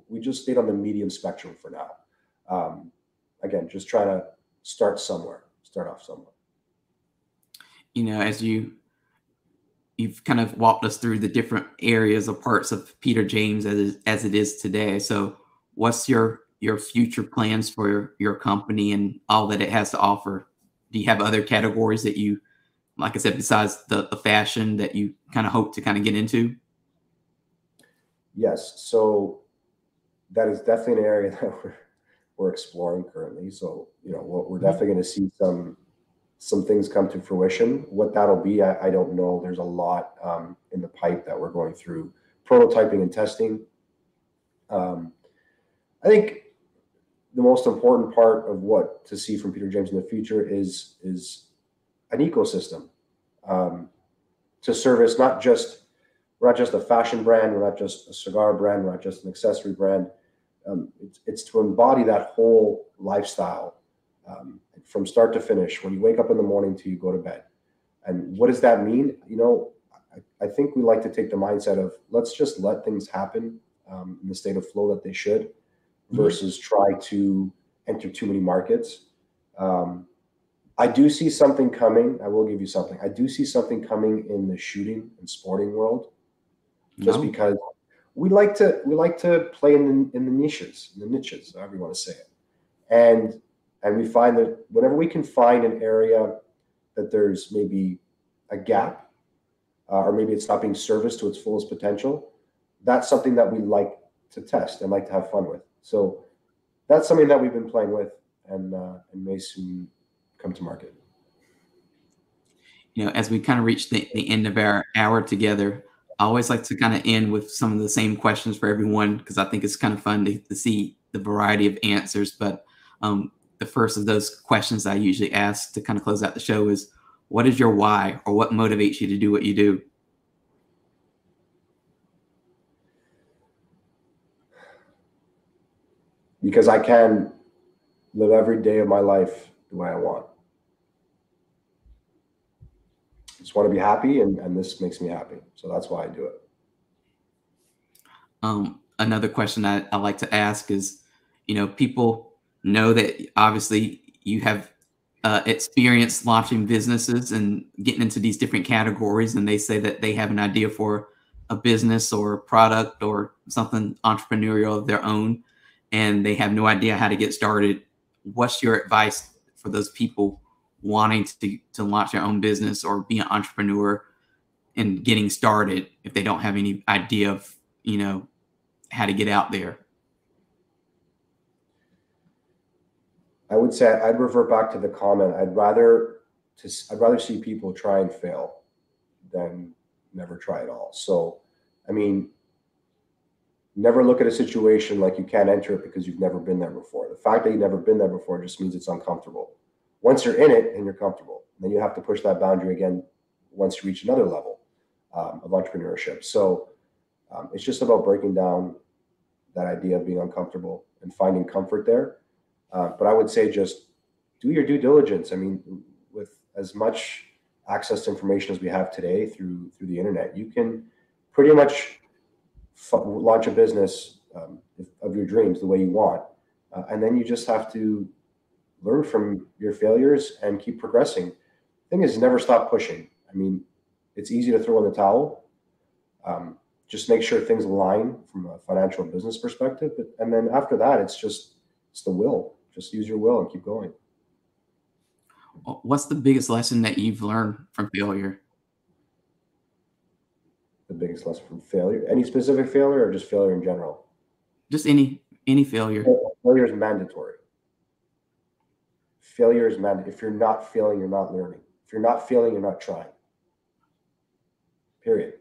we just stayed on the medium spectrum for now. Again, just trying to start somewhere, start off somewhere. You know, as you've kind of walked us through the different areas or parts of Peter James as it is today. So what's your future plans for your company and all that it has to offer? Do you have other categories that you, like I said, besides the fashion, that you kind of hope to kind of get into? Yes. So that is definitely an area that we're exploring currently. So, you know, we're definitely going to see some things come to fruition. What that'll be, I don't know. There's a lot in the pipe that we're going through prototyping and testing. I think the most important part of what to see from Peter James in the future is an ecosystem to service we're not just a fashion brand, we're not just a cigar brand, we're not just an accessory brand. It's to embody that whole lifestyle from start to finish, when you wake up in the morning till you go to bed. And what does that mean? You know, I think we like to take the mindset of let's just let things happen in the state of flow that they should, versus try to enter too many markets. I do see something coming. I will give you something. I do see something coming in the shooting and sporting world, just because we like to play in the niches, however you want to say it. And we find that whenever we can find an area that there's maybe a gap, or maybe it's not being serviced to its fullest potential, that's something that we like to test and like to have fun with. So that's something that we've been playing with and may soon come to market. You know, as we kind of reach the end of our hour together, I always like to kind of end with some of the same questions for everyone, because I think it's kind of fun to see the variety of answers. But the first of those questions I usually ask to kind of close out the show is, what is your why, or what motivates you to do what you do? Because I can live every day of my life the way I want. I just want to be happy, and this makes me happy. So that's why I do it. Another question I like to ask is, you know, people know that obviously you have experience launching businesses and getting into these different categories, and they say that they have an idea for a business or a product or something entrepreneurial of their own, and they have no idea how to get started. What's your advice for those people wanting to launch their own business or be an entrepreneur and getting started if they don't have any idea of, you know, how to get out there? I would say I'd revert back to the comment. I'd rather see people try and fail than never try at all. So, I mean, never look at a situation like you can't enter it because you've never been there before. The fact that you've never been there before just means it's uncomfortable. Once you're in it and you're comfortable, then you have to push that boundary again once you reach another level of entrepreneurship. So it's just about breaking down that idea of being uncomfortable and finding comfort there. But I would say just do your due diligence. I mean, with as much access to information as we have today through the internet, you can pretty much launch a business of your dreams the way you want. And then you just have to learn from your failures and keep progressing. The thing is, never stop pushing. I mean, it's easy to throw in the towel. Just make sure things align from a financial and business perspective. And then after that, it's the will. Just use your will and keep going. What's the biggest lesson that you've learned from failure? The biggest lesson from failure? Any specific failure or just failure in general? Just any failure. Failure is mandatory. Failure is mandatory. If you're not failing, you're not learning. If you're not failing, you're not trying. Period.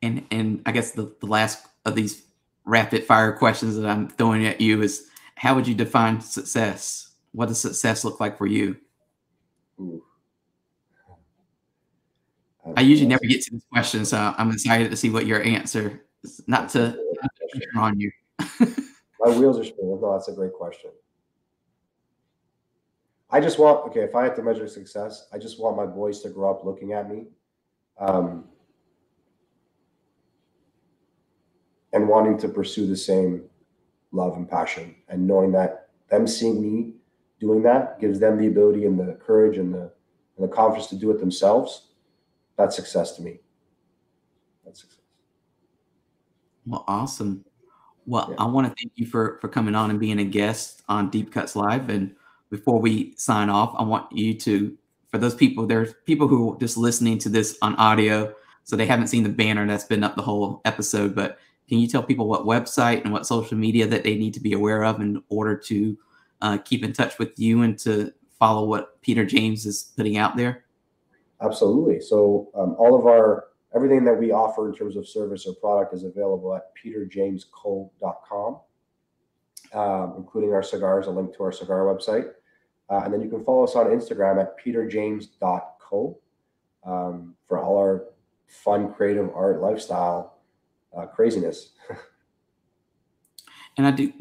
And I guess the last of these rapid fire questions that I'm throwing at you is, how would you define success? What does success look like for you? Ooh. I usually never get to this question, so I'm excited to see what your answer is. Not to pressure on you. My wheels are spinning. No, that's a great question. I just want, okay, if I had to measure success, I just want my boys to grow up looking at me and wanting to pursue the same love and passion, and knowing that them seeing me doing that gives them the ability and the courage and the confidence to do it themselves. That's success to me. That's success. Well, awesome. Well, Yeah. I want to thank you for coming on and being a guest on Deep Cuts Live. And before we sign off, I want you to, for those people, there's people who are just listening to this on audio, so they haven't seen the banner that's been up the whole episode. But can you tell people what website and what social media that they need to be aware of in order to keep in touch with you and to follow what Peter James is putting out there? Absolutely. So everything that we offer in terms of service or product is available at peterjamesco.com, including our cigars, a link to our cigar website. And then you can follow us on Instagram at peterjames.co for all our fun, creative art, lifestyle craziness. And I do,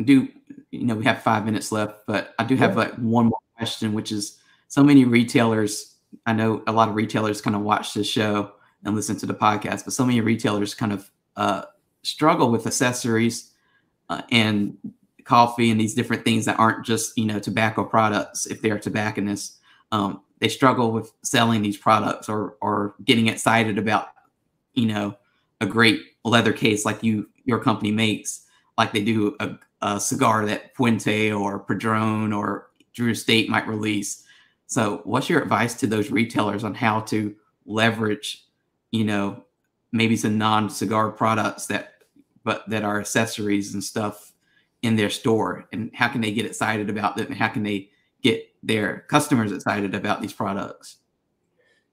we have 5 minutes left, but I do have like one more question, which is so many retailers, I know a lot of retailers kind of watch this show and listen to the podcast, but so many retailers kind of struggle with accessories and coffee and these different things that aren't just, tobacco products. If they're tobacconists, they struggle with selling these products or getting excited about, a great leather case like your company makes, like they do a cigar that Puente or Padron or Drew Estate might release. So what's your advice to those retailers on how to leverage, maybe some non-cigar products that are accessories and stuff in their store, and how can they get excited about them, and how can they get their customers excited about these products?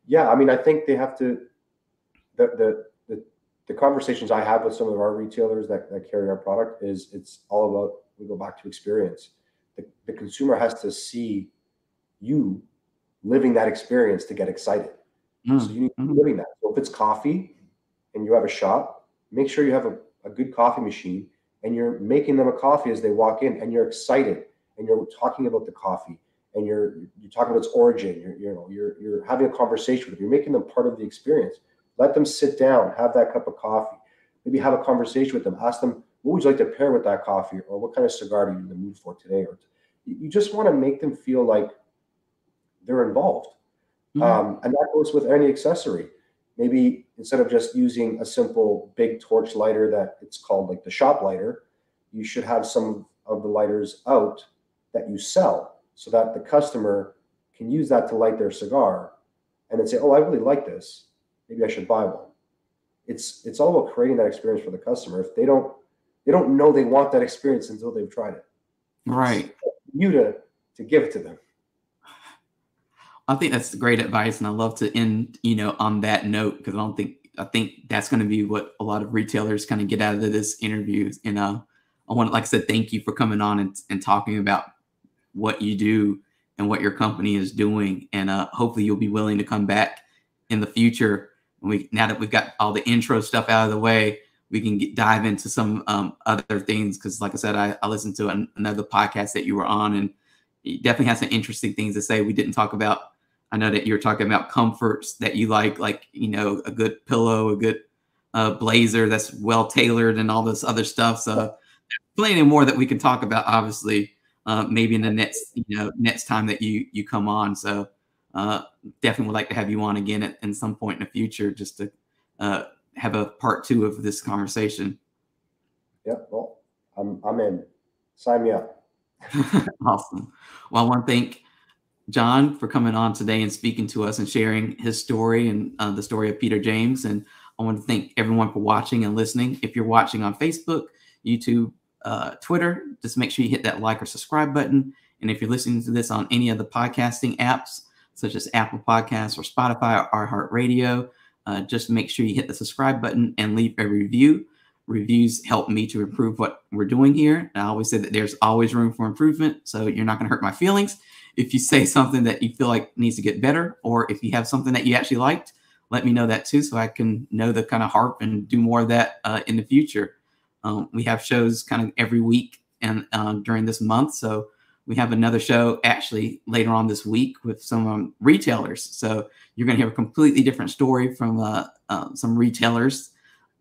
Yeah, I mean, I think they have to, the conversations I have with some of our retailers that carry our product it's all about, we go back to experience. The consumer has to see you living that experience to get excited. So you need to be living that. So if it's coffee and you have a shop, make sure you have a good coffee machine and you're making them a coffee as they walk in, and you're excited and you're talking about the coffee and you're talking about its origin. You're having a conversation with them. You're making them part of the experience. Let them sit down, have that cup of coffee, maybe have a conversation with them. Ask them, what would you like to pair with that coffee? Or what kind of cigar are you in the mood for today? Or you just want to make them feel like they're involved. And that goes with any accessory. Maybe instead of just using a simple big torch lighter that it's called like the shop lighter, you should have some of the lighters out that you sell so that the customer can use that to light their cigar and then say, oh, I really like this. Maybe I should buy one. It's all about creating that experience for the customer. If they don't know they want that experience until they've tried it. Right. You to give it to them. I think that's great advice, and I love to end, on that note, because I think that's going to be what a lot of retailers kind of get out of this interview. And I want to, like I said, thank you for coming on and talking about what you do and what your company is doing. And hopefully you'll be willing to come back in the future. Now that we've got all the intro stuff out of the way, we can dive into some other things. Because like I said, I listened to another podcast that you were on, and you definitely has some interesting things to say. We didn't talk about, I know that you're talking about comforts that you like, a good pillow, a good blazer that's well tailored, and all this other stuff. So plenty more that we can talk about, obviously, maybe in the next time that you come on. So definitely would like to have you on again at some point in the future, just to have a part 2 of this conversation. Yeah, well, I'm in. Sign me up. Awesome. Well, I want to thank John for coming on today and speaking to us and sharing his story and the story of Peter James. And I want to thank everyone for watching and listening. If you're watching on Facebook, YouTube, Twitter, just make sure you hit that like or subscribe button. And if you're listening to this on any of the podcasting apps, such as Apple Podcasts or Spotify or iHeartRadio, just make sure you hit the subscribe button and leave a review. Reviews help me to improve what we're doing here. And I always say that there's always room for improvement. So you're not going to hurt my feelings if you say something that you feel like needs to get better, or if you have something that you actually liked, let me know that too, so I can know the kind of harp and do more of that in the future. We have shows kind of every week and during this month. So we have another show actually later on this week with some retailers. So you're going to hear a completely different story from some retailers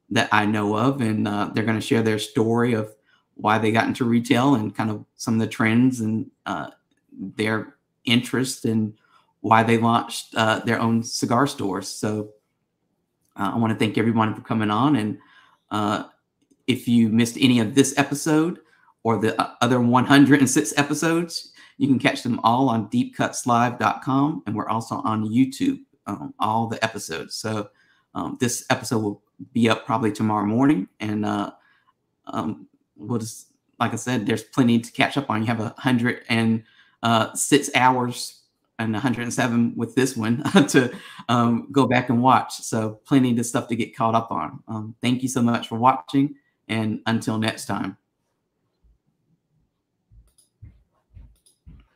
that I know of, and they're going to share their story of why they got into retail and kind of some of the trends and their interest and why they launched their own cigar stores. So I want to thank everyone for coming on. And if you missed any of this episode or the other 106 episodes, you can catch them all on deepcutslive.com. And we're also on YouTube, all the episodes. So this episode will be up probably tomorrow morning. And we'll just, like I said, there's plenty to catch up on. You have 106 hours and 107 with this one to go back and watch. So plenty of stuff to get caught up on. Thank you so much for watching. And until next time.